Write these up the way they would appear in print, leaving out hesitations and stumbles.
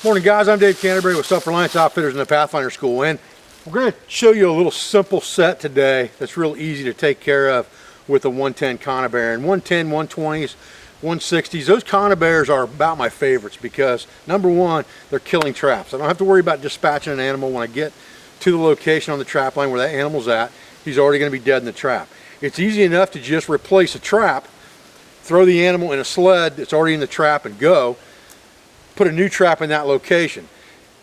Morning guys, I'm Dave Canterbury with Self-Reliance Outfitters in the Pathfinder School, and we're going to show you a little simple set today that's real easy to take care of with a 110 conibear. And 110, 120s, 160s, those conibears are about my favorites because number one, they're killing traps. I don't have to worry about dispatching an animal. When I get to the location on the trap line where that animal's at, he's already going to be dead in the trap. It's easy enough to just replace a trap, throw the animal in a sled that's already in the trap and go. Put a new trap in that location.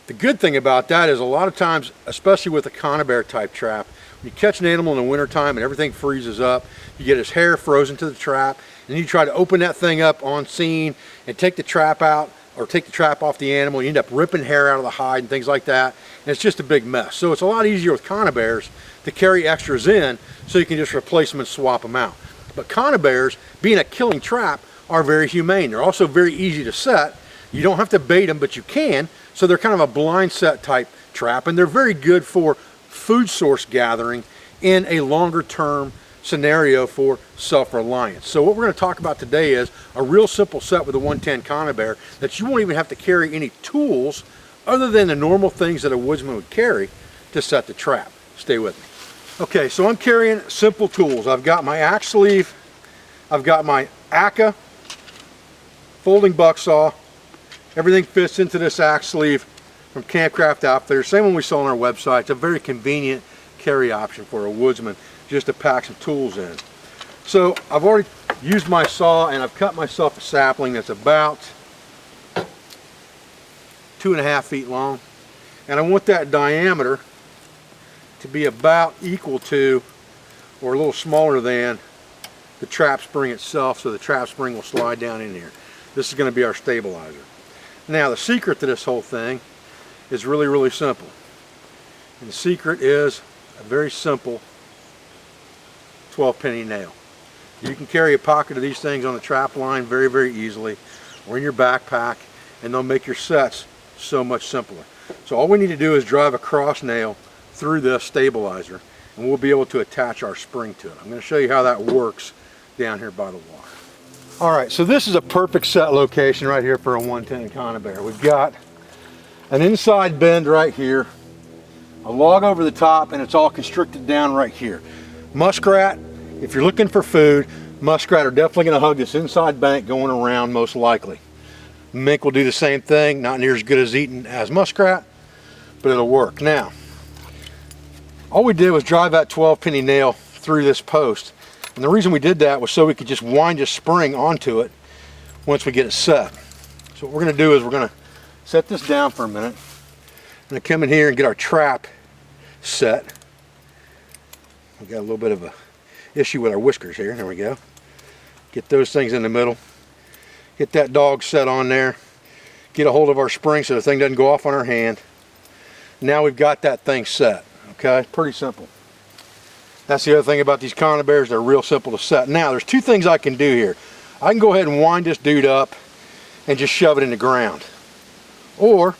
The good thing about that is a lot of times, especially with a conibear type trap, when you catch an animal in the wintertime and everything freezes up, you get his hair frozen to the trap, and you try to open that thing up on scene and take the trap out or take the trap off the animal. You end up ripping hair out of the hide and things like that, and it's just a big mess. So it's a lot easier with conibears to carry extras in so you can just replace them and swap them out. But conibears, being a killing trap, are very humane. They're also very easy to set. You don't have to bait them, but you can. So they're kind of a blind set type trap, and they're very good for food source gathering in a longer term scenario for self-reliance. So what we're going to talk about today is a real simple set with a 110 conibear that you won't even have to carry any tools other than the normal things that a woodsman would carry to set the trap. Stay with me. Okay, so I'm carrying simple tools. I've got my axe sleeve, I've got my ACA folding buck saw. Everything fits into this axe sleeve from Campcraft Outfitters. Same one we saw on our website. It's a very convenient carry option for a woodsman just to pack some tools in. So I've already used my saw and I've cut myself a sapling that's about 2.5 feet long. And I want that diameter to be about equal to or a little smaller than the trap spring itself, so the trap spring will slide down in here. This is going to be our stabilizer. Now the secret to this whole thing is really, really simple. And the secret is a very simple 12-penny nail. You can carry a pocket of these things on the trap line very, very easily, or in your backpack, and they'll make your sets so much simpler. So all we need to do is drive a cross nail through this stabilizer, and we'll be able to attach our spring to it. I'm going to show you how that works down here by the water. Alright, so this is a perfect set location right here for a 110 conibear. We've got an inside bend right here, a log over the top, and it's all constricted down right here. Muskrat, if you're looking for food, muskrat are definitely going to hug this inside bank going around most likely. Mink will do the same thing, not near as good as eating as muskrat, but it'll work. Now, all we did was drive that 12-penny nail through this post. And the reason we did that was so we could just wind a spring onto it once we get it set. So what we're going to do is we're going to set this down for a minute. I'm going to come in here and get our trap set. We've got a little bit of a issue with our whiskers here. There we go. Get those things in the middle. Get that dog set on there. Get a hold of our spring so the thing doesn't go off on our hand. Now we've got that thing set. Okay, pretty simple. That's the other thing about these conibears, they're real simple to set. Now, there's two things I can do here. I can go ahead and wind this dude up and just shove it in the ground. Or,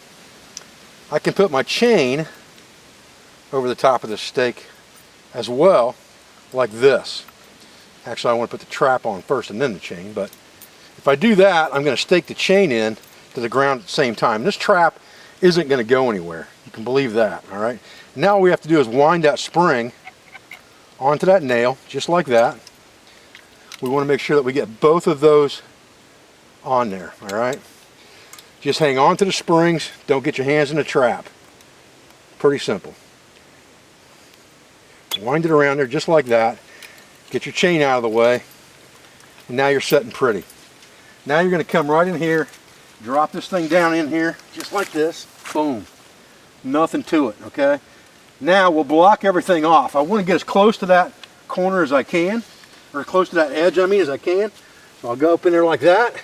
I can put my chain over the top of the stake as well, like this. Actually, I want to put the trap on first and then the chain, but if I do that, I'm going to stake the chain in to the ground at the same time. This trap isn't going to go anywhere. You can believe that, all right? Now all we have to do is wind that spring onto that nail, just like that. We want to make sure that we get both of those on there, all right? Just hang on to the springs, don't get your hands in the trap. Pretty simple. Wind it around there just like that. Get your chain out of the way, and now you're setting pretty. Now you're going to come right in here, drop this thing down in here, just like this. Boom. Nothing to it, okay? Now we'll block everything off. I want to get as close to that corner as I can, or close to that edge, as I can. So I'll go up in there like that.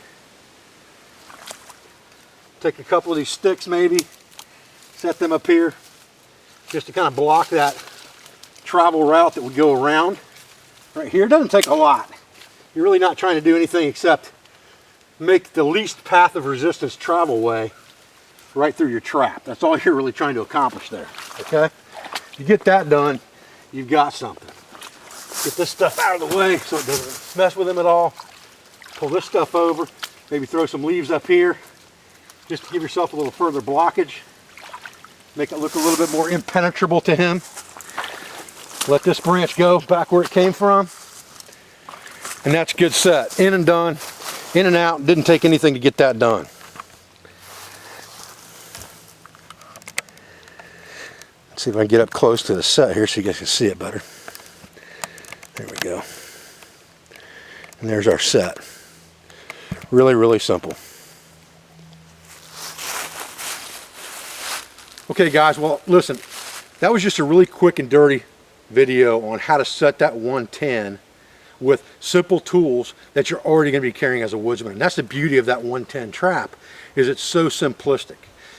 Take a couple of these sticks maybe, set them up here, just to kind of block that travel route that would go around. Right here, it doesn't take a lot. You're really not trying to do anything except make the least path of resistance travel way right through your trap. That's all you're really trying to accomplish there, okay? You get that done, you've got something. Get this stuff out of the way so it doesn't mess with them at all. Pull this stuff over, maybe throw some leaves up here, just to give yourself a little further blockage. Make it look a little bit more impenetrable to him. Let this branch go back where it came from. And that's a good set. In and done. In and out. Didn't take anything to get that done. Let's see if I can get up close to the set here so you guys can see it better. There we go. And there's our set. Really, really simple. Okay guys, well listen, that was just a really quick and dirty video on how to set that 110 with simple tools that you're already going to be carrying as a woodsman. And that's the beauty of that 110 trap, is it's so simplistic.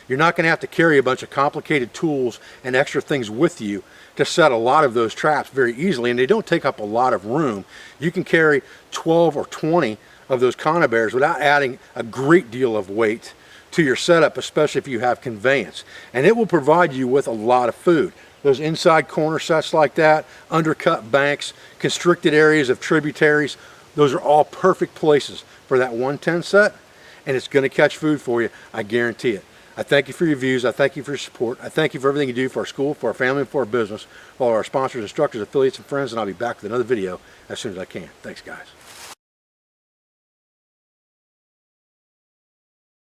You're not going to have to carry a bunch of complicated tools and extra things with you to set a lot of those traps very easily, and they don't take up a lot of room. You can carry 12 or 20 of those conibears without adding a great deal of weight to your setup, especially if you have conveyance. And it will provide you with a lot of food. Those inside corner sets like that, undercut banks, constricted areas of tributaries, those are all perfect places for that 110 set, and it's going to catch food for you, I guarantee it. I thank you for your views. I thank you for your support. I thank you for everything you do for our school, for our family, and for our business, for all our sponsors, instructors, affiliates, and friends, and I'll be back with another video as soon as I can. Thanks, guys.